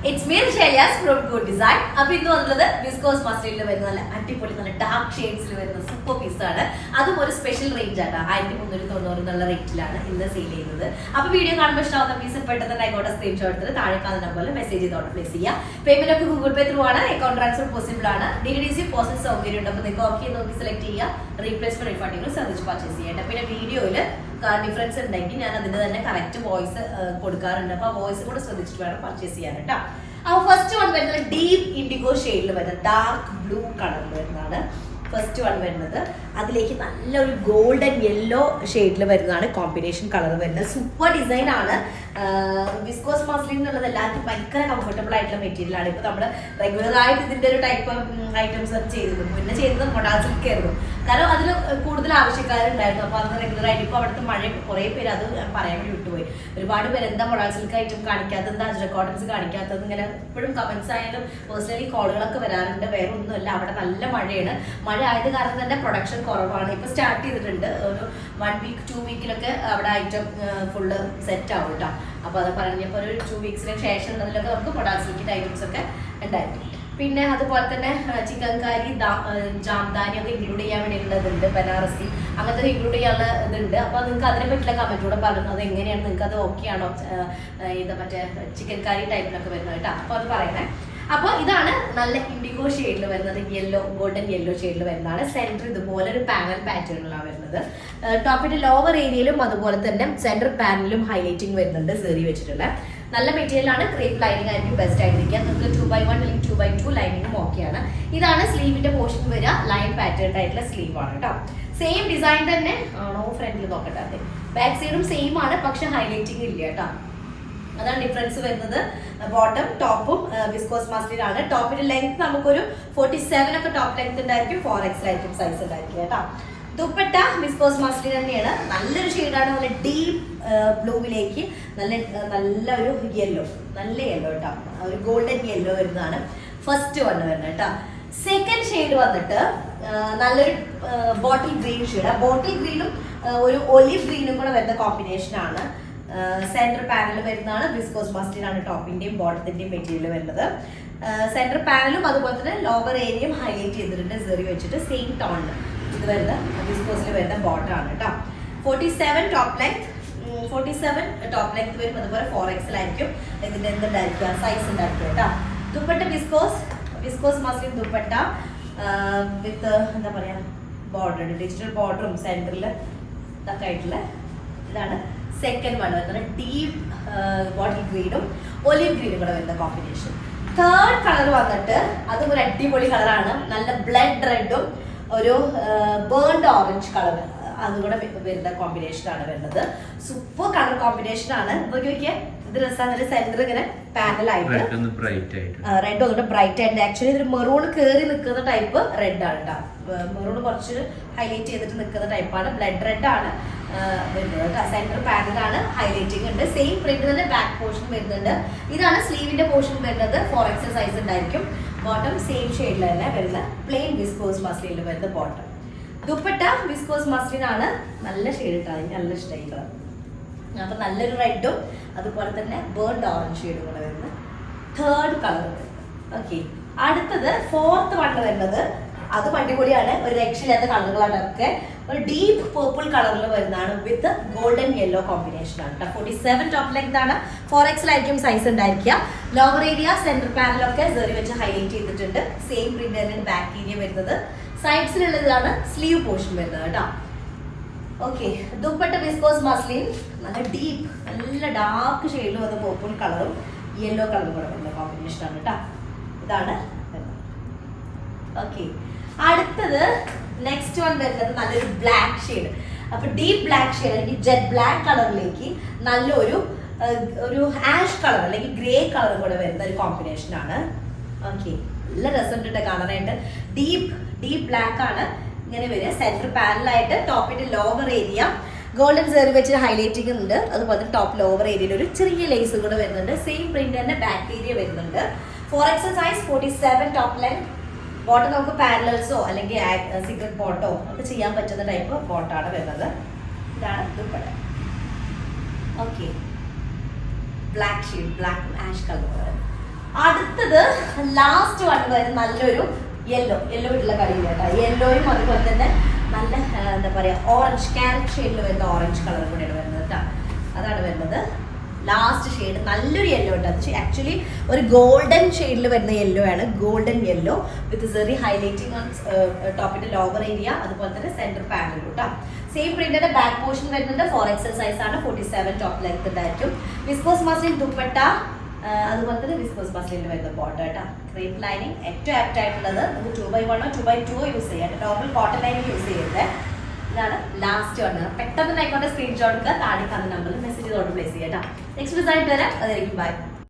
It's me, Shailyas from Good Design. Now, we will see viscose muslin. Dark shades. Super piece. That's a special range. Rate. In the sale. Now, video piece I got a screenshot. Message place. Payment of Google Pay through account transfer possible. DDC process select replace for refunding service purchase. Video difference in correct voice voice purchase. Our first one is deep indigo shade, dark blue color. First one is a gold and yellow shade combination color. Super design. Viscose muslin is a comfortable material. Regular type of items production start 1 week, 2 week item full set out. 2 weeks items പിന്നെ അതുപോലെ തന്നെ chicken കറി ജാംദാനി ഒക്കെ include ചെയ്യാൻ വേണ്ടിയിട്ടുള്ളതുണ്ട് ബനാറസി അങ്ങനത്തെ include ചെയ്യാനുള്ള ഇതുണ്ട് അപ്പോൾ നിങ്ങൾക്ക് അതിനെ പറ്റിയുള്ള കമന്റ് കൂടെ പറഞ്ഞു അത് എങ്ങനെയാണ് നിങ്ങൾക്ക് അത് ഓക്കെ ആണോ ഇത് മറ്റേ ചിക്കൻ കറി ടൈപ്പിലൊക്കെ വരുന്നത് കേട്ടോ അപ്പോൾ അത് പറയണേ അപ്പോൾ ഇതാണ് നല്ല ഇൻഡിഗോ ഷെയ്ഡിൽ വരുന്നത് യെല്ലോ ഗോൾഡൻ യെല്ലോ ഷെയ്ഡിൽ വരുന്നതാണ് സെന്റർ ഇതുപോലെ ഒരു പാനൽ പാറ്റേണിലാണ് വരുന്നത് ടോപ്പിന്റെ ലോവർ ഏരിയയിലും അതുപോലെ തന്നെ സെന്റർ പാനലിലും ഹൈലൈറ്റിംഗ് വരുന്നുണ്ട് സെറി വെച്ചിട്ടുള്ള നല്ല മെറ്റീരിയൽ ആണ് ക്രേപ്പ് ലൈനിങ് ആയിരിക്കും ബെസ്റ്റ് ആയിരിക്കും നിങ്ങൾക്ക് 2x1 അല്ലെങ്കിൽ 2x2 ലൈനിങ്ങും ഓക്കെയാണ് ഇതാണ് സ്ലീവിന്റെ പോർഷൻ വരിക ലൈൻ പാറ്റേൺ ആയിട്ടുള്ള സ്ലീവ് ആണ് കേട്ടോ സെയിം ഡിസൈൻ തന്നെ ആണോ ഫ്രണ്ടിൽ നോക്കട്ടെ ബാക്ക് സൈഡും സെയിം ആണ് പക്ഷെ ഹൈലൈറ്റിംഗ് ഇല്ല കേട്ടോ അതാണ് ഡിഫറൻസ് വരുന്നത് ബോട്ടം ടോപ്പും വിസ്കോസ് മസ്ലിൻ ആണ് ടോപ്പിന്റെ ലെങ്ത് നമുക്കൊരു 47 ഒക്കെ ടോപ്പ് ലെങ്ത് ഉണ്ടായിരിക്കും 4XL ആയിരിക്കും സൈസ് ഉണ്ടായിരിക്കും കേട്ടോ ദുപ്പട്ട വിസ്കോസ് മസ്ലിൻ തന്നെയാണ് നല്ലൊരു ഷെയ്ഡാണ് നല്ല ഡീപ്പ് ബ്ലൂവിലേക്ക് നല്ല ഒരു യെല്ലോ നല്ല യെല്ലോ കേട്ടോ ഒരു ഗോൾഡൻ യെല്ലോ വരുന്നതാണ് ഫസ്റ്റ് വൺ വരുന്നത് കേട്ടോ സെക്കൻഡ് ഷെയ്ഡ് വന്നിട്ട് നല്ലൊരു ബോട്ടിൽ ഗ്രീൻ ഷെയ്ഡ് ബോട്ടിൽ ഗ്രീനും ഒരു ഒലിവ് ഗ്രീനും കൂടെ വരുന്ന കോമ്പിനേഷൻ ആണ് സെന്റർ പാനൽ വരുന്നതാണ് വിസ്കോസ് മസ്ലിൻ ആണ് ടോപ്പിന്റെയും ബോട്ടത്തിന്റെയും മെറ്റീരിയൽ വരുന്നത് സെന്റർ പാനലും അതുപോലെ തന്നെ ലോവർ ഏരിയയും ഹൈലൈറ്റ് ചെയ്തിട്ടുണ്ട് സെറി വെച്ചിട്ട് സെയിം ടോണിൽ ഇത് വരുന്ന വിസ്കോസിൽ വരുന്ന ബോട്ടാണ് കേട്ടോ 47 ടോപ്പ് ലെങ്ത് 47 ടോപ്പ് ലെങ്ത് വരും അതുപോലെ 4XL ആയിരിക്കും ഇതിന്റെ എന്തുണ്ടായിരിക്കും സൈസ് ഉണ്ടായിരിക്കും കേട്ടോ ദുപ്പട്ട വിസ്കോസ് മസ്ലിൻ ദുപ്പട്ട വിത്ത് എന്താ പറയാ ബോർഡർ ഡിജിറ്റൽ ബോർഡറും സെന്ററിൽ ഇതൊക്കെ ആയിട്ടുള്ള ഇതാണ് സെക്കൻഡ് വൺ വരുന്നത് ഡീപ്പ് ബോട്ടിൽ ഗ്രീനും ഒലിവ് ഗ്രീനും കൂടെ വരുന്ന കോമ്പിനേഷൻ തേർഡ് കളർ വന്നിട്ട് അതും ഒരു അടിപൊളി കളറാണ് നല്ല ബ്ലഡ് റെഡും ഒരു ബേൺഡ് ഓറഞ്ച് കളർ അതുകൂടെ വരുന്ന കോമ്പിനേഷൻ ആണ് വരുന്നത് സൂപ്പർ കളർ കോമ്പിനേഷൻ ആണ് നോക്കിയാൽ ഇത് രസമാണ് സെന്റർ ഇങ്ങനെ പാനലായിട്ട് റെഡ് ഒന്നുകൂടെ ബ്രൈറ്റ് ആയിട്ട് ആക്ച്വലി ഇതൊരു മെറൂൺ കയറി നിൽക്കുന്ന ടൈപ്പ് റെഡ് ആണ് കേട്ടോ മെറൂൺ കുറച്ച് ഹൈലൈറ്റ് ചെയ്തിട്ട് നിൽക്കുന്ന ടൈപ്പാണ് ബ്ലഡ് റെഡ് ആണ് വരുന്നത് സെന്റർ പാനലാണ് ഹൈലൈറ്റിംഗ് ഉണ്ട് സെയിം പ്രിന്റ് തന്നെ ബാക്ക് പോർഷൻ വരുന്നുണ്ട് ഇതാണ് സ്ലീവിന്റെ പോർഷൻ വരുന്നത് 4XL സൈസ് ഉണ്ടായിരിക്കും ബോട്ടം സെയിം ഷെയ്ഡിൽ തന്നെ വരുന്ന പ്ലെയിൻ വിസ്കോസ് മസ്ലിനിൽ വരുന്ന ബോട്ടം ദുപ്പട്ട വിസ്കോസ് മസ്ലിൻ ആണ് നല്ല ഷെയ്ഡ് ഇട്ടാണ് എനിക്ക് നല്ല ഇഷ്ടമായി കളർ അപ്പൊ നല്ലൊരു റെഡും അതുപോലെ തന്നെ ബേൺഡ് ഓറഞ്ച് ഷെയ്ഡും കൂടെ വരുന്ന തേർഡ് കളർ ഓക്കെ അടുത്തത് ഫോർത്ത് വൺ വരുന്നത് അത് അടിപൊളിയാണ് ഒരു രക്ഷയില്ലാത്ത കളറുകളാണ് ഒക്കെ ഒരു ഡീപ്പ് പേർപ്പിൾ കളറിൽ വരുന്നതാണ് വിത്ത് ഗോൾഡൻ യെല്ലോ കോമ്പിനേഷൻ ആണ് 47 ടോപ്പ് ലെങ്ത് ആണ് 4XL ആയിരിക്കും സൈസ് ഉണ്ടായിരിക്കുക ലോവർ ഏരിയ സെന്റർ പാനലൊക്കെ സെറി വെച്ച് ഹൈലൈറ്റ് ചെയ്തിട്ടുണ്ട് സെയിം പ്രിന്റ് തന്നെയാണ് ബാക്ക് ഏരിയ വരുന്നത് സൈഡ്സിലുള്ളതാണ് സ്ലീവ് പോർഷൻ വരുന്നത് കേട്ടോ ഓക്കെ ദുപ്പട്ട വിസ്കോസ് മസ്ലിൻ നല്ല ഡീപ്പ് നല്ല ഡാർക്ക് ഷെയ്ഡിൽ വന്ന പേർപ്പിൾ കളറും യെല്ലോ കളറും കൂടെ വരുന്ന കോമ്പിനേഷൻ ആണ് കേട്ടോ ഇതാണ് ഓക്കെ അടുത്തത് നെക്സ്റ്റ് വൺ വരുന്നത് നല്ലൊരു ബ്ലാക്ക് ഷെയ്ഡ് അപ്പൊ ഡീപ്പ് ബ്ലാക്ക് ഷെയ്ഡ് അല്ലെങ്കിൽ ജെറ്റ് ബ്ലാക്ക് കളറിലേക്ക് നല്ലൊരു ഒരു ആഷ് കളർ അല്ലെങ്കിൽ ഗ്രേ കളർ കൂടെ വരുന്ന ഒരു കോമ്പിനേഷൻ ആണ് ഓക്കെ നല്ല രസമുണ്ട് കാണാനായിട്ട് ഡീപ്പ് ബ്ലാക്ക് ആണ് ഇങ്ങനെ വരിക സെന്റർ പാനലായിട്ട് ടോപ്പിന്റെ ലോവർ ഏരിയ ഗോൾഡൻ സെറി വെച്ച് ഹൈലൈറ്റിംഗ് ഉണ്ട് അതുപോലെ ടോപ്പ് ലോവർ ഏരിയയിൽ ഒരു ചെറിയ ലേസ് കൂടെ വരുന്നുണ്ട് സെയിം പ്രിന്റ് തന്നെ ബാക്ക് ഏരിയ വരുന്നുണ്ട് 4XL size 47 top length bottom നമുക്ക് പാരലൽസോ അല്ലെങ്കിൽ സിഗരറ്റ് ബോട്ടോ ഒക്കെ ചെയ്യാൻ പറ്റുന്ന ടൈപ്പ് ബോട്ടാണ് വരുന്നത് ഇതാണ് dupatta okay black shade black ash colour അടുത്തത് ലാസ്റ്റ് വൺ വരും നല്ലൊരു യെല്ലോ ഇട്ടുള്ള കളിയില്ല കേട്ടോ. യെല്ലോയും അതുപോലെ തന്നെ നല്ല എന്താ പറയുക ഓറഞ്ച് ക്യാരറ്റ് ഷെയ്ഡിൽ വരുന്ന ഓറഞ്ച് കളർ കൂടെയാണ് വരുന്നത് കേട്ടോ. അതാണ് വരുന്നത് ലാസ്റ്റ് ഷെയ്ഡ്. നല്ലൊരു യെല്ലോ ഉണ്ട്. അത് ആക്ച്വലി ഒരു ഗോൾഡൻ ഷെയ്ഡിൽ വരുന്ന യെല്ലോ ആണ്. ഗോൾഡൻ യെല്ലോ വിത്ത് സെറി ഹൈലൈറ്റിംഗ് ഓൺ ടോപ്പിന്റെ ലോവർ ഏരിയ, അതുപോലെ തന്നെ സെന്റർ പാനലും കേട്ടോ. സെയിം പ്രിന്റിന്റെ ബാക്ക് പോർഷൻ വരുന്നുണ്ട്. 4XL സൈസ് ആണ്. 47 ടോപ്പ് ലെങ്ത് ഉണ്ടായിരിക്കും. വിസ്കോസ് മസ്ലിൻ ദുപ്പട്ട, അതുപോലെ തന്നെ വിസ്കോസ് മസ്ലിനിൽ വരുന്ന ബോട്ടം കേട്ടോ. ക്രീപ്പ് ലൈനിങ് ഏറ്റവും ആപ്റ്റ് ആയിട്ടുള്ളത് നമുക്ക് 2x1 2x2 യൂസ് ചെയ്യാം. നോർമൽ കോട്ടൺ ലൈനിങ് യൂസ് ചെയ്യുന്നത്. ഇതാണ് ലാസ്റ്റ് വന്നത്. പെട്ടെന്ന് ആയിക്കോട്ടെ സ്ക്രീൻഷോട്ട് താഴെ കാണുന്ന നമ്പറിൽ മെസ്സേജ് ചെയ്തോട്ട് പ്ലേസ് ചെയ്യാം കേട്ടോ. നെക്സ്റ്റ് ഡിസൈൻ വരാം. അതായിരിക്കും ബൈ.